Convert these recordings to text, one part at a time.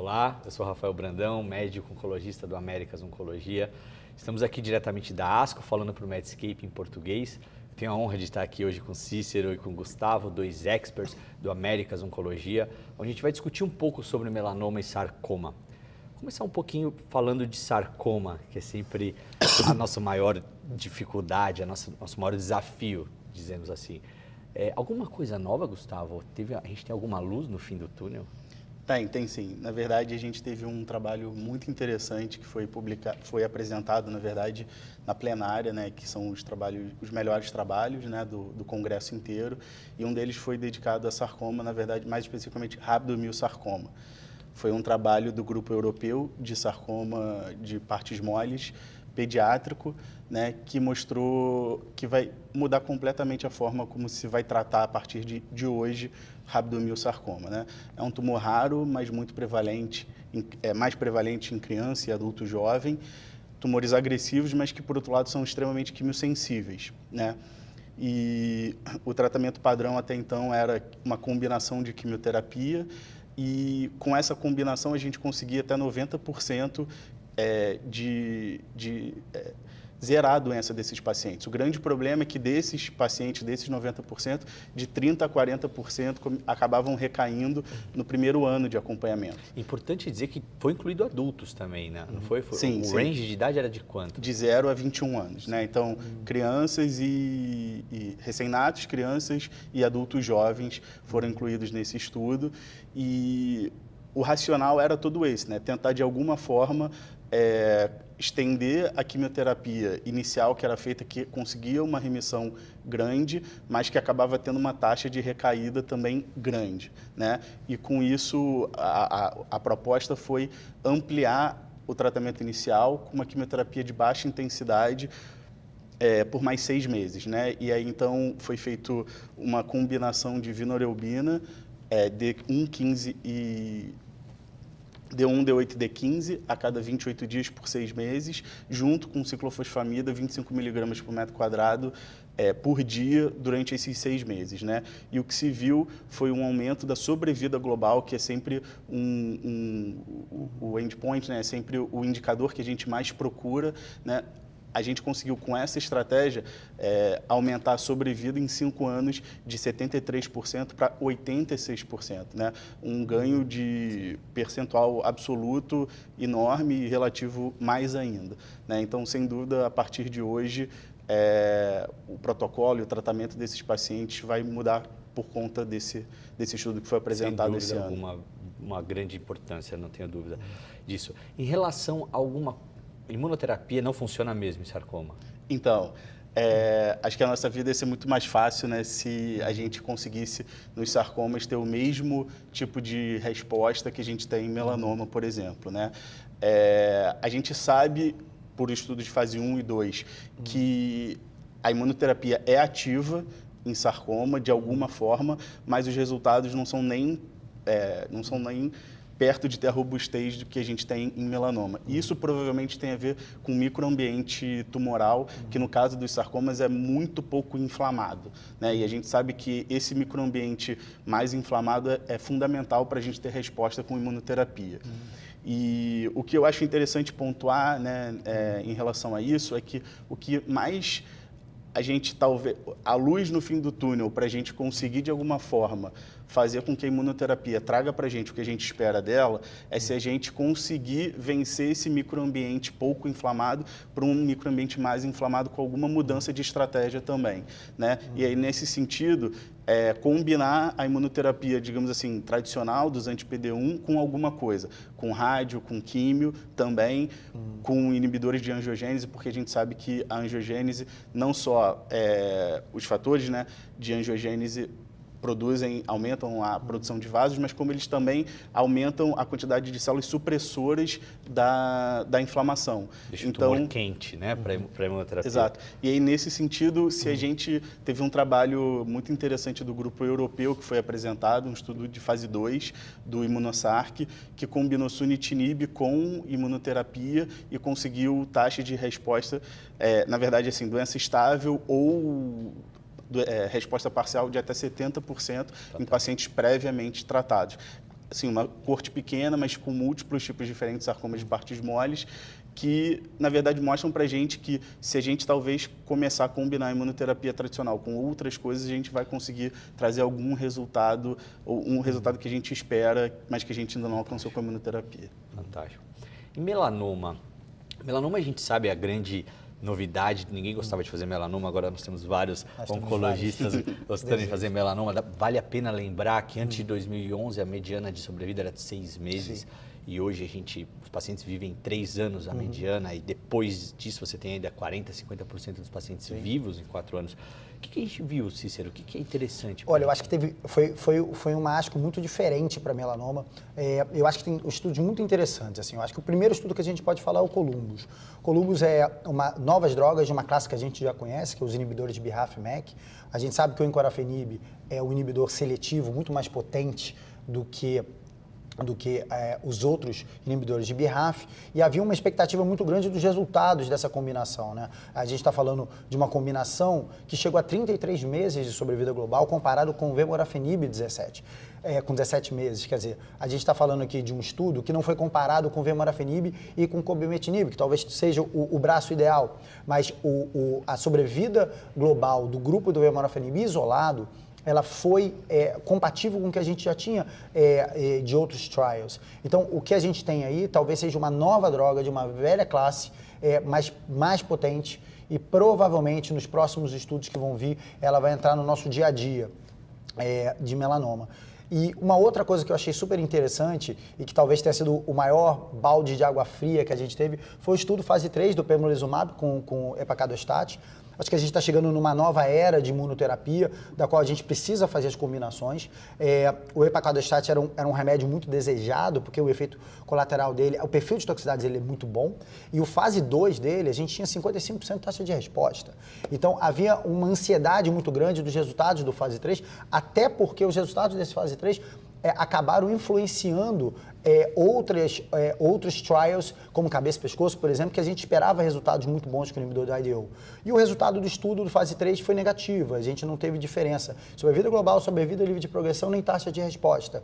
Olá, eu sou Rafael Brandão, médico oncologista do Américas Oncologia. Estamos aqui diretamente da ASCO, falando para o Medscape em português. Tenho a honra de estar aqui hoje com Cícero e com Gustavo, dois experts do Américas Oncologia, onde a gente vai discutir um pouco sobre melanoma e sarcoma. Vou começar um pouquinho falando de sarcoma, que é sempre a nossa maior dificuldade, nosso maior desafio, dizemos assim. Alguma coisa nova, Gustavo? A gente tem alguma luz no fim do túnel? Tem sim. Na verdade, a gente teve um trabalho muito interessante que foi apresentado, na verdade, na plenária, né, que são os melhores trabalhos, né, do congresso inteiro, e um deles foi dedicado a sarcoma, na verdade, mais especificamente rabdomyosarcoma. Foi um trabalho do Grupo Europeu de Sarcoma de Partes Moles, pediátrico, né, que mostrou que vai mudar completamente a forma como se vai tratar a partir de hoje rabdomyosarcoma, né? É um tumor raro, mas muito prevalente, mais prevalente em criança e adulto jovem, tumores agressivos, mas que, por outro lado, são extremamente quimiosensíveis, né? E o tratamento padrão até então era uma combinação de quimioterapia, e com essa combinação a gente conseguia até 90% zerar a doença desses pacientes. O grande problema é que desses pacientes, desses 90%, de 30% a 40% acabavam recaindo no primeiro ano de acompanhamento. Importante dizer que foi incluído adultos também, né? Não foi? Sim, o range de idade era de quanto? De 0 a 21 anos, né? Então, crianças e recém-natos, crianças e adultos jovens foram incluídos nesse estudo, e o racional era todo esse, né? Tentar, de alguma forma, estender a quimioterapia inicial que era feita, que conseguia uma remissão grande, mas que acabava tendo uma taxa de recaída também grande, né? E com isso, a proposta foi ampliar o tratamento inicial com uma quimioterapia de baixa intensidade por mais 6 meses, né? E aí, então, foi feito uma combinação de vinorelbina, D1, 15 e D1, D8 e D15 a cada 28 dias por 6 meses, junto com ciclofosfamida, 25 mg por metro quadrado por dia durante esses 6 meses, né? E o que se viu foi um aumento da sobrevida global, que é sempre o endpoint, né? É sempre o indicador que a gente mais procura, né? A gente conseguiu, com essa estratégia, aumentar a sobrevida em 5 anos de 73% para 86%, né? Um ganho de percentual absoluto enorme e relativo mais ainda, né? Então, sem dúvida, a partir de hoje, o protocolo e o tratamento desses pacientes vai mudar por conta desse estudo que foi apresentado esse ano. Sem dúvida alguma, uma grande importância, não tenho dúvida disso. Em relação a alguma imunoterapia, não funciona mesmo em sarcoma? Então, acho que a nossa vida ia ser muito mais fácil, né, se a gente conseguisse, nos sarcomas, ter o mesmo tipo de resposta que a gente tem em melanoma, por exemplo, né? A gente sabe, por estudos de fase 1 e 2, que a imunoterapia é ativa em sarcoma, de alguma forma, mas os resultados não são nem perto de ter a robustez do que a gente tem em melanoma. Isso provavelmente tem a ver com o microambiente tumoral, que no caso dos sarcomas é muito pouco inflamado, né? E a gente sabe que esse microambiente mais inflamado é fundamental para a gente ter resposta com imunoterapia. E o que eu acho interessante pontuar, né, em relação a isso, é que o que mais a gente talvez, a luz no fim do túnel para a gente conseguir de alguma forma fazer com que a imunoterapia traga para a gente o que a gente espera dela, é se a gente conseguir vencer esse microambiente pouco inflamado para um microambiente mais inflamado, com alguma mudança de estratégia também, né? E aí, nesse sentido, combinar a imunoterapia, digamos assim, tradicional dos anti-PD1 com alguma coisa, com rádio, com químio também, com inibidores de angiogênese, porque a gente sabe que a angiogênese, não só os fatores, né, de angiogênese aumentam a produção de vasos, mas como eles também aumentam a quantidade de células supressoras da inflamação. Deixa então, o tumor quente, né, para a imunoterapia. Exato. E aí, nesse sentido, se a gente teve um trabalho muito interessante do grupo europeu que foi apresentado, um estudo de fase 2 do Immunosarc, que combinou sunitinib com imunoterapia e conseguiu taxa de resposta, na verdade, assim, doença estável ou resposta parcial de até 70% em pacientes previamente tratados. assim, uma corte pequena, mas com múltiplos tipos diferentes de sarcomas de partes moles, que, na verdade, mostram para a gente que se a gente talvez começar a combinar a imunoterapia tradicional com outras coisas, a gente vai conseguir trazer algum resultado, ou um resultado que a gente espera, mas que a gente ainda não alcançou com a imunoterapia. Fantástico. E melanoma? Melanoma a gente sabe a grande novidade, ninguém gostava de fazer melanoma, agora nós temos vários oncologistas gostando de fazer melanoma. Vale a pena lembrar que antes de 2011 a mediana de sobrevida era de 6 meses. Sim. E hoje os pacientes vivem 3 anos a mediana e depois disso você tem ainda 40%, 50% dos pacientes vivos em 4 anos. O que a gente viu, Cícero? O que é interessante? Olha, eu acho que foi um ASCO muito diferente para melanoma. Eu acho que tem estudos muito interessantes. Assim, eu acho que o primeiro estudo que a gente pode falar é o Columbus. Columbus é novas drogas de uma classe que a gente já conhece, que é os inibidores de BRAF/MEK. A gente sabe que o encorafenib é um inibidor seletivo muito mais potente do que os outros inibidores de BRAF, e havia uma expectativa muito grande dos resultados dessa combinação, né? A gente está falando de uma combinação que chegou a 33 meses de sobrevida global, comparado com o vemurafenib com 17 meses. Quer dizer, a gente está falando aqui de um estudo que não foi comparado com o vemurafenib e com o cobimetinib, que talvez seja o braço ideal, mas a sobrevida global do grupo do vemurafenib isolado, ela foi compatível com o que a gente já tinha de outros trials. Então, o que a gente tem aí talvez seja uma nova droga de uma velha classe, mais potente, e provavelmente nos próximos estudos que vão vir, ela vai entrar no nosso dia a dia de melanoma. E uma outra coisa que eu achei super interessante e que talvez tenha sido o maior balde de água fria que a gente teve foi o estudo fase 3 do pembrolizumab com epacadostat. Acho que a gente está chegando numa nova era de imunoterapia, da qual a gente precisa fazer as combinações. O epacadostat era um remédio muito desejado, porque o efeito colateral dele, o perfil de toxicidade dele é muito bom. E o fase 2 dele, a gente tinha 55% de taxa de resposta. Então, havia uma ansiedade muito grande dos resultados do fase 3, até porque os resultados desse fase 3 acabaram influenciando outros trials, como cabeça e pescoço, por exemplo, que a gente esperava resultados muito bons com o inibidor do IDO. E o resultado do estudo do fase 3 foi negativo, a gente não teve diferença. Sobrevida global, sobrevida livre de progressão, nem taxa de resposta.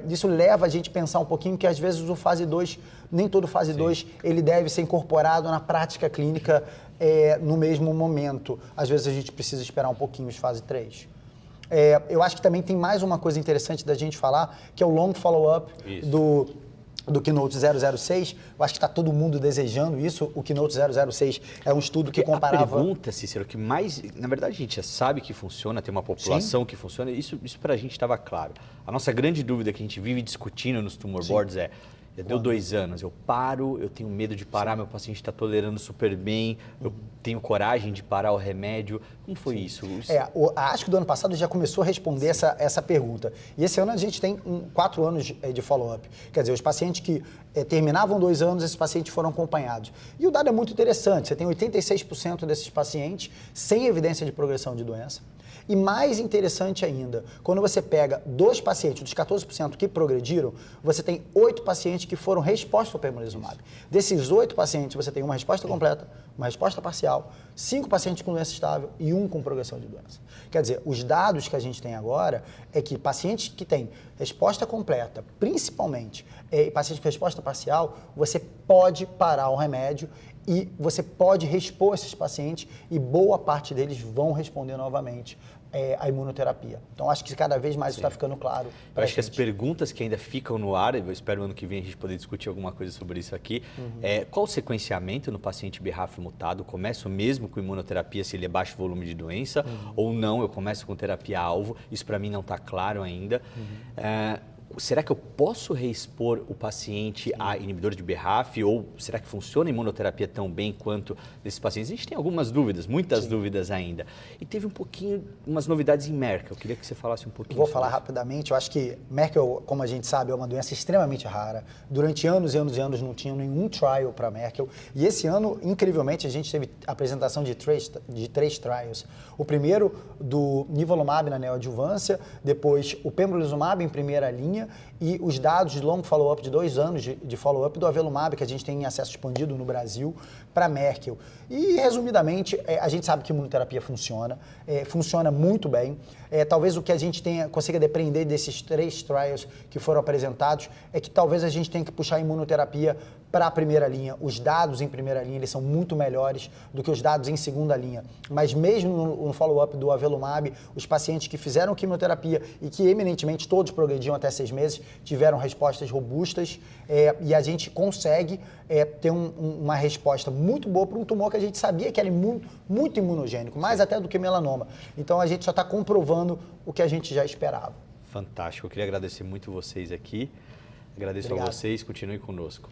Isso leva a gente a pensar um pouquinho que às vezes o fase 2, nem todo fase 2, ele deve ser incorporado na prática clínica no mesmo momento. Às vezes a gente precisa esperar um pouquinho os fase 3. Eu acho que também tem mais uma coisa interessante da gente falar, que é o long follow-up do Keynote 006. Eu acho que está todo mundo desejando isso. O Keynote 006 é um estudo que comparava... A pergunta, Cícero, que mais... Na verdade, a gente já sabe que funciona, tem uma população que funciona, isso para a gente estava claro. A nossa grande dúvida que a gente vive discutindo nos tumor boards já deu 2 anos, eu paro, eu tenho medo de parar, meu paciente está tolerando super bem, eu tenho coragem de parar o remédio. Como foi isso? A ASCO do ano passado já começou a responder essa pergunta. E esse ano a gente tem 4 anos de follow-up. Quer dizer, os pacientes que terminavam 2 anos, esses pacientes foram acompanhados. E o dado é muito interessante, você tem 86% desses pacientes sem evidência de progressão de doença. E mais interessante ainda, quando você pega 2 pacientes, dos 14% que progrediram, você tem 8 pacientes que foram resposta ao pembrolizumab. Desses 8 pacientes, você tem uma resposta completa, uma resposta parcial, 5 pacientes com doença estável e 1 com progressão de doença. Quer dizer, os dados que a gente tem agora é que pacientes que têm resposta completa, principalmente pacientes com resposta parcial, você pode parar o remédio e você pode respor esses pacientes e boa parte deles vão responder novamente a imunoterapia. Então, acho que cada vez mais está ficando claro. Eu acho que as perguntas que ainda ficam no ar, eu espero ano que vem a gente poder discutir alguma coisa sobre isso aqui, qual o sequenciamento no paciente BRAF mutado? Começo mesmo com imunoterapia se ele é baixo volume de doença ou não, eu começo com terapia-alvo? Isso para mim não está claro ainda. Será que eu posso reexpor o paciente a inibidor de BRAF ou será que funciona a imunoterapia tão bem quanto desses pacientes? A gente tem algumas dúvidas, muitas dúvidas ainda. E teve umas novidades em Merkel. Eu queria que você falasse um pouquinho. Vou falar rapidamente. Eu acho que Merkel, como a gente sabe, é uma doença extremamente rara. Durante anos e anos e anos não tinha nenhum trial para Merkel. E esse ano, incrivelmente, a gente teve a apresentação de 3 trials. O primeiro do nivolumab na neoadjuvância, depois o pembrolizumab em primeira linha, linha e os dados de long follow-up, de 2 anos de follow-up do avelumab, que a gente tem em acesso expandido no Brasil, para Merkel. E, resumidamente, a gente sabe que imunoterapia funciona, funciona muito bem. Talvez o que a gente consiga depreender desses 3 trials que foram apresentados é que talvez a gente tenha que puxar a imunoterapia para a primeira linha. Os dados em primeira linha eles são muito melhores do que os dados em segunda linha. Mas mesmo no follow-up do avelumab, os pacientes que fizeram quimioterapia e que eminentemente todos progrediam até 6 meses, tiveram respostas robustas e a gente consegue ter uma resposta muito boa para um tumor que a gente sabia que era muito imunogênico, mais até do que melanoma. Então a gente só está comprovando o que a gente já esperava. Fantástico. Eu queria agradecer muito vocês aqui. Agradeço a vocês. Continuem conosco.